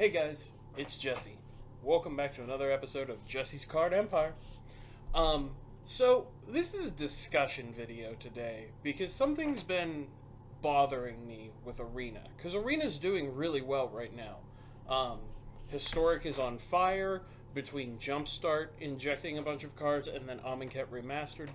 Hey guys, it's Jesse. Welcome back to another episode of Jesse's Card Empire. So this is a discussion video today because something's been bothering me with Arena. Because Arena's doing really well right now. Historic is on fire between Jumpstart injecting a bunch of cards and then Amonkhet Remastered.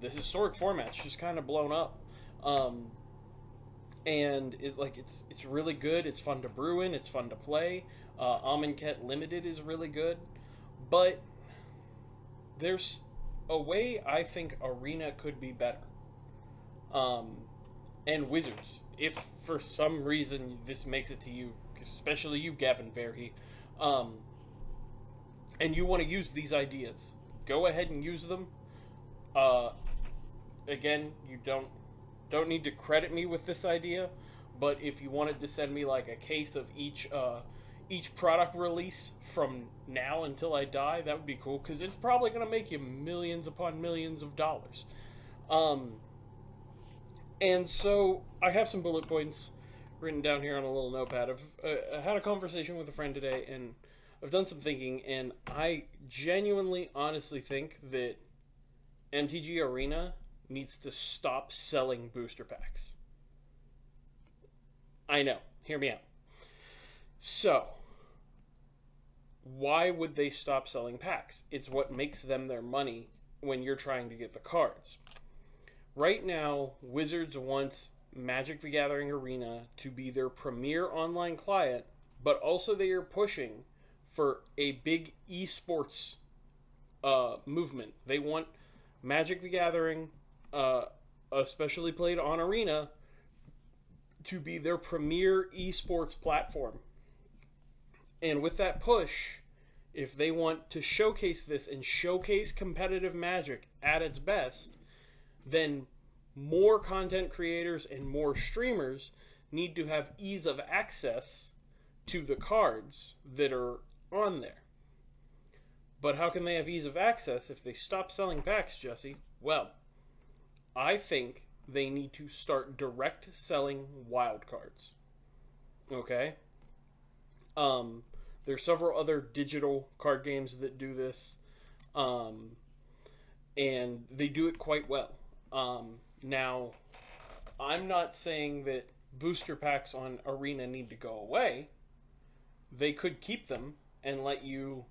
The Historic format's just kind of blown up. And it's really good. It's fun to brew in. It's fun to play. Amonkhet Limited is really good, but there's a way I think Arena could be better. And Wizards, if for some reason this makes it to you, especially you, Gavin Verhey, and you want to use these ideas, go ahead and use them. Again, you don't need to credit me with this idea, but if you wanted to send me like a case of each product release from now until I die, that would be cool, because it's probably going to make you millions upon millions of dollars. And so I have some bullet points written down here on a little notepad. I had a conversation with a friend today, and I've done some thinking, and I genuinely, honestly think that MTG Arena needs to stop selling booster packs. I know. Hear me out. So, why would they stop selling packs? It's what makes them their money when you're trying to get the cards. Right now, Wizards wants Magic the Gathering Arena to be their premier online client, but also they are pushing for a big esports movement. They want Magic the Gathering, especially played on Arena, to be their premier esports platform. And with that push, if they want to showcase this and showcase competitive Magic at its best, then more content creators and more streamers need to have ease of access to the cards that are on there. But how can they have ease of access if they stop selling packs, Jesse? Well, I think they need to start direct selling wild cards. Okay? There's several other digital card games that do this. And they do it quite well. Now, I'm not saying that booster packs on Arena need to go away. They could keep them and let you,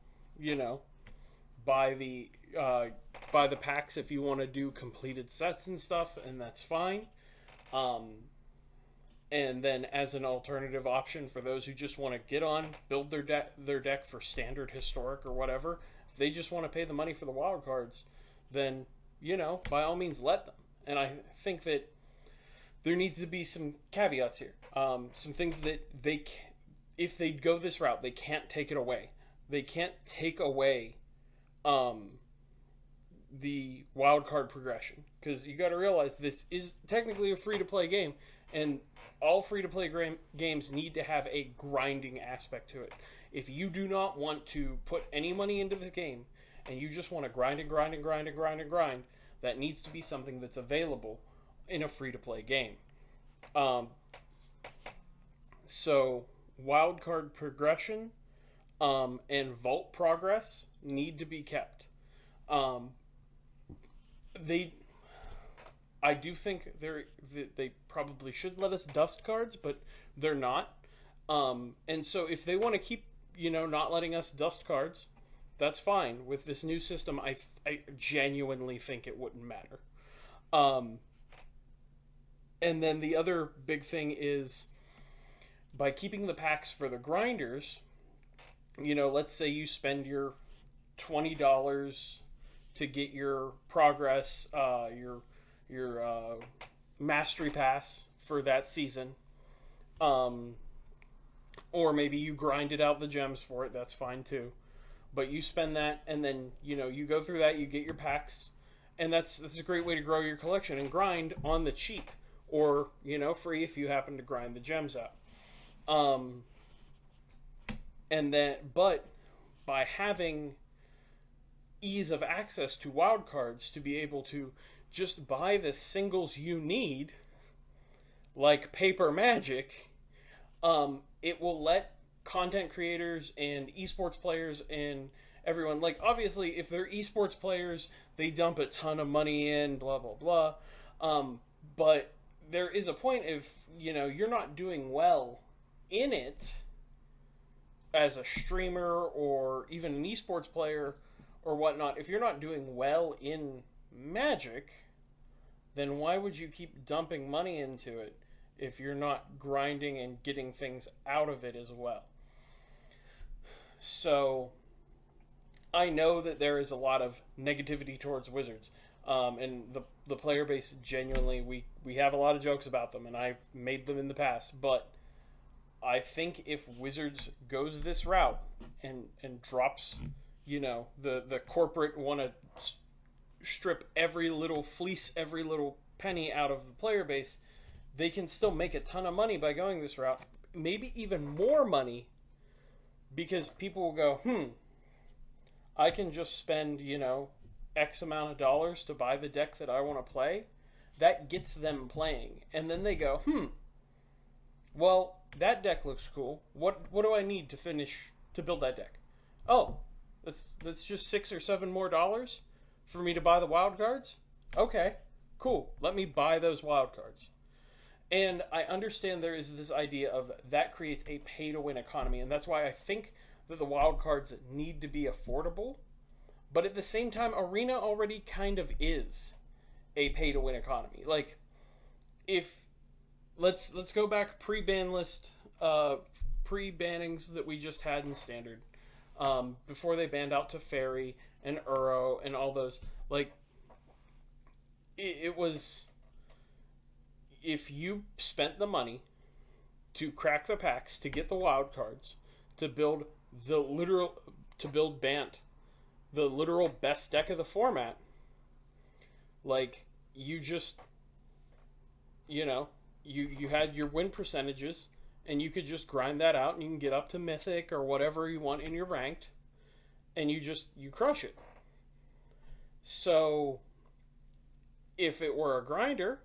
buy the packs if you want to do completed sets and stuff, and that's fine. And then as an alternative option for those who just want to get on, build their deck for standard, historic, or whatever, if they just want to pay the money for the wild cards, then, by all means let them. And I think that there needs to be some caveats here. Some things that if they go this route, they can't take it away. They can't take away the wild card progression, because you got to realize this is technically a free-to-play game, and all free-to-play games need to have a grinding aspect to it. If you do not want to put any money into the game and you just want to grind and grind and grind and grind and grind, that needs to be something that's available in a free-to-play game. So wild card progression and vault progress need to be kept. I do think they probably should let us dust cards, but they're not. And so if they want to keep, not letting us dust cards, that's fine. With this new system, I genuinely think it wouldn't matter. And then the other big thing is, by keeping the packs for the grinders, let's say you spend your $20 to get your progress, your mastery pass for that season, or maybe you grinded out the gems for it, that's fine too. But you spend that, and then you go through that, you get your packs, and that's a great way to grow your collection and grind on the cheap, or free if you happen to grind the gems out. But by having ease of access to wild cards to be able to just buy the singles you need, like paper Magic, it will let content creators and esports players and everyone, like, obviously, if they're esports players, they dump a ton of money in, blah, blah, blah. But there is a point if, you're not doing well in it as a streamer or even an esports player or whatnot, if you're not doing well in Magic, then why would you keep dumping money into it if you're not grinding and getting things out of it as well? So I know that there is a lot of negativity towards Wizards, and the player base, genuinely, we have a lot of jokes about them, and I've made them in the past, but I think if Wizards goes this route and drops, the corporate want to strip fleece every little penny out of the player base, they can still make a ton of money by going this route. Maybe even more money, because people will go, I can just spend, X amount of dollars to buy the deck that I want to play. That gets them playing. And then they go, well, that deck looks cool. What do I need to build that deck? Oh, that's just $6 or $7 more for me to buy the wild cards? Okay, cool. Let me buy those wild cards. And I understand there is this idea of that creates a pay-to-win economy, and that's why I think that the wild cards need to be affordable. But at the same time, Arena already kind of is a pay-to-win economy. Like, if let's go back pre-ban list, pre-bannings that we just had in Standard, before they banned out Teferi and Uro and all those. Like, it was, if you spent the money to crack the packs, to get the wild cards, to build Bant, the literal best deck of the format, like, you just, you had your win percentages, and you could just grind that out, and you can get up to Mythic or whatever you want in your ranked, and you crush it. So, if it were a grinder,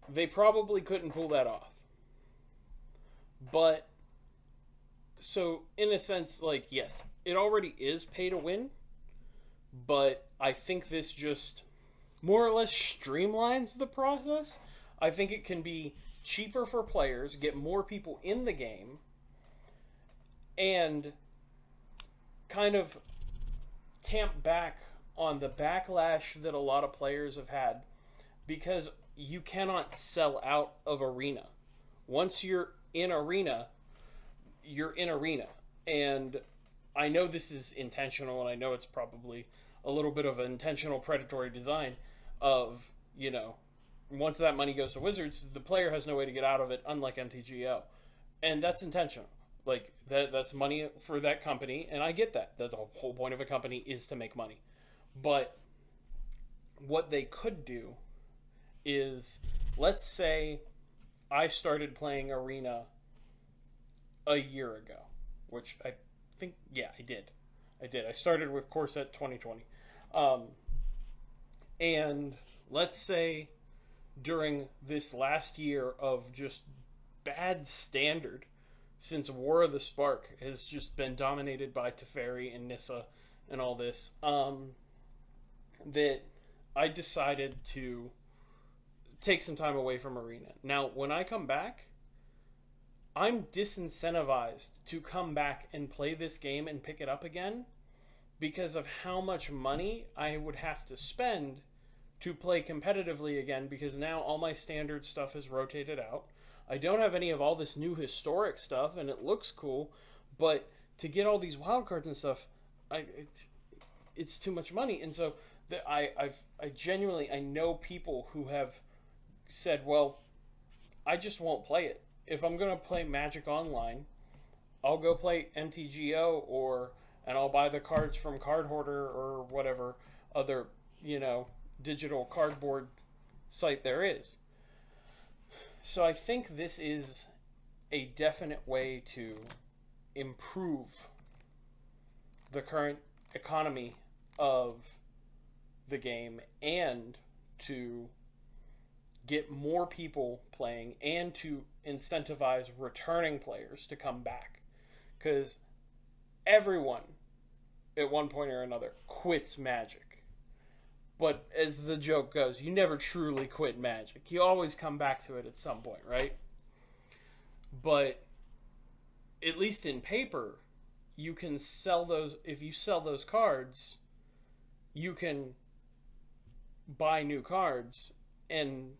they probably couldn't pull that off. But, so, in a sense, like, yes, it already is pay to win, but I think this just more or less streamlines the process. I think it can be cheaper for players, get more people in the game, and kind of tamp back on the backlash that a lot of players have had, because you cannot sell out of Arena. Once you're in Arena, you're in Arena. And I know this is intentional, and I know it's probably a little bit of an intentional predatory design of, once that money goes to Wizards, the player has no way to get out of it, unlike MTGO. And that's intentional. Like, that's money for that company, and I get that. That the whole point of a company is to make money. But what they could do is, let's say I started playing Arena a year ago, which I think, yeah, I did. I started with Core Set 2020. And let's say during this last year of just bad Standard, since War of the Spark has just been dominated by Teferi and Nissa and all this, that I decided to take some time away from Arena. Now, when I come back, I'm disincentivized to come back and play this game and pick it up again because of how much money I would have to spend to play competitively again, because now all my Standard stuff is rotated out. I don't have any of all this new historic stuff, and it looks cool, but to get all these wildcards and stuff, it's too much money. And so I genuinely, I know people who have said, well, I just won't play it. If I'm going to play Magic Online, I'll go play MTGO, and I'll buy the cards from Card Hoarder or whatever other, digital cardboard site there is. So I think this is a definite way to improve the current economy of the game, and to get more people playing, and to incentivize returning players to come back. because everyone at one point or another quits Magic. But as the joke goes, you never truly quit Magic. You always come back to it at some point, right? But at least in paper, you can sell those. If you sell those cards, you can buy new cards. And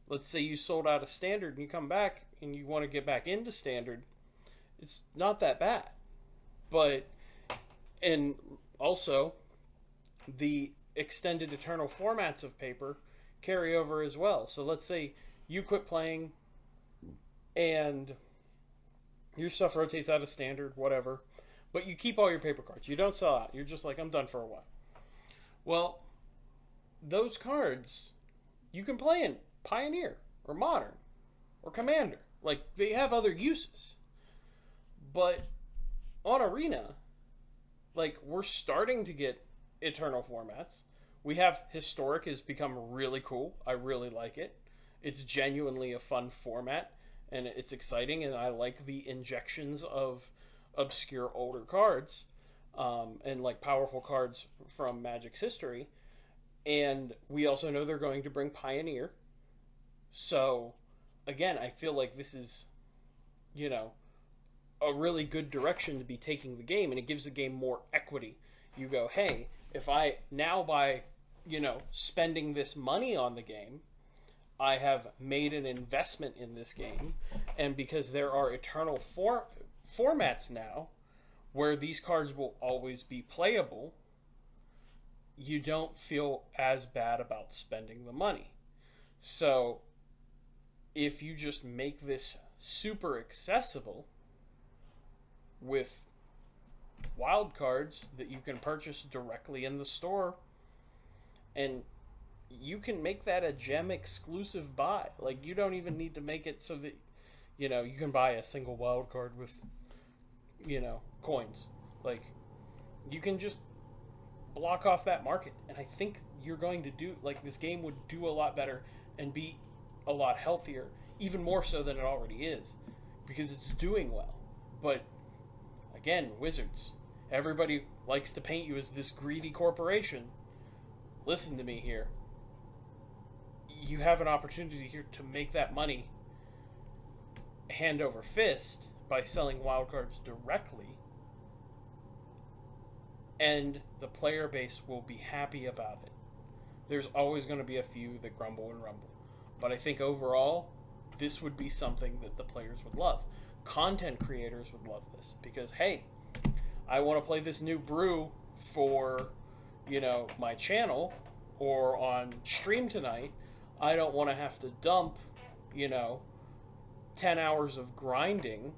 let's say you sold out of Standard and you come back and you want to get back into Standard, it's not that bad. But, and also, the extended Eternal formats of paper carry over as well. So let's say you quit playing and your stuff rotates out of Standard, whatever, but you keep all your paper cards. You don't sell out. You're just like, I'm done for a while. Well, those cards you can play in Pioneer or Modern or Commander. Like, they have other uses. But on Arena, like, we're starting to get Eternal formats. We have Historic has become really cool. I really like it. It's genuinely a fun format, and it's exciting, and I like the injections of obscure older cards, and like powerful cards from Magic's history. And we also know they're going to bring Pioneer. So, again, I feel like this is, you know, a really good direction to be taking the game, and it gives the game more equity. You go, hey, if I now by, you know, spending this money on the game, I have made an investment in this game, and because there are Eternal formats now where these cards will always be playable, you don't feel as bad about spending the money. So if you just make this super accessible with wild cards that you can purchase directly in the store, and you can make that a gem exclusive buy. Like, you don't even need to make it so that, you know, you can buy a single wild card with, you know, coins. Like, you can just block off that market, and I think you're going to do, like, this game would do a lot better and be a lot healthier, even more so than it already is, because it's doing well. But again, Wizards, everybody likes to paint you as this greedy corporation. Listen to me here. You have an opportunity here to make that money hand over fist by selling wildcards directly, and the player base will be happy about it. There's always going to be a few that grumble and rumble, but I think overall, this would be something that the players would love. Content creators would love this, because, hey, I want to play this new brew for, you know, my channel or on stream tonight. I don't want to have to dump, you know, 10 hours of grinding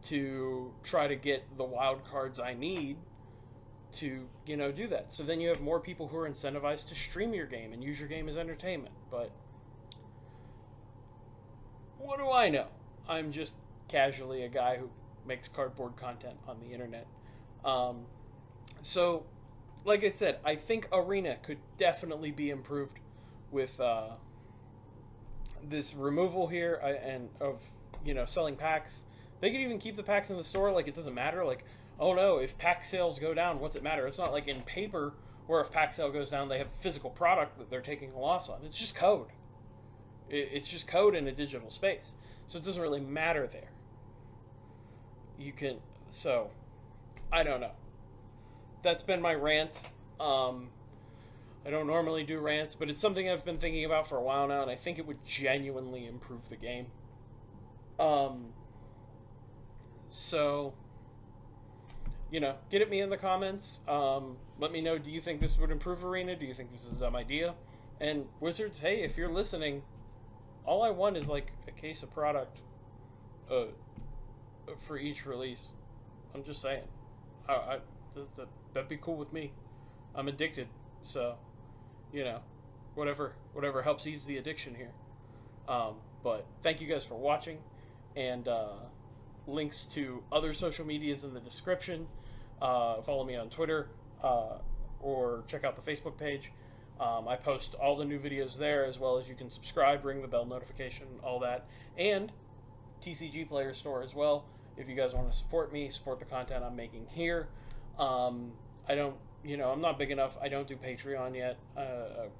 to try to get the wild cards I need to, you know, do that. So then you have more people who are incentivized to stream your game and use your game as entertainment. But what do I know? I'm just casually a guy who makes cardboard content on the internet. So, like I said, I think Arena could definitely be improved with this removal here and of, you know, selling packs. They could even keep the packs in the store. Like, it doesn't matter. Like, oh no, if pack sales go down, what's it matter? It's not like in paper where if pack sale goes down, they have physical product that they're taking a loss on. It's just code. It's just code in a digital space. So it doesn't really matter there. You can, so, I don't know. That's been my rant. I don't normally do rants, but it's something I've been thinking about for a while now, and I think it would genuinely improve the game. So, you know, get at me in the comments. Let me know, do you think this would improve Arena? Do you think this is a dumb idea? And Wizards, hey, if you're listening, all I want is like a case of product for each release. I'm just saying. That'd be cool with me. I'm addicted, so, you know, whatever helps ease the addiction here. But thank you guys for watching, and links to other social medias in the description. Follow me on Twitter, or check out the Facebook page. I post all the new videos there, as well as you can subscribe, ring the bell notification, all that, and TCG Player Store as well. If you guys want to support me, support the content I'm making here. I don't, I'm not big enough. I don't do Patreon yet.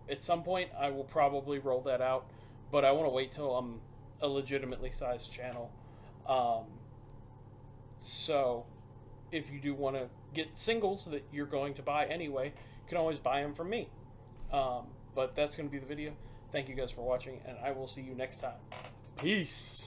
At some point, I will probably roll that out, but I want to wait till I'm a legitimately sized channel. So, if you do want to get singles that you're going to buy anyway, you can always buy them from me. But that's going to be the video. Thank you guys for watching, and I will see you next time. Peace!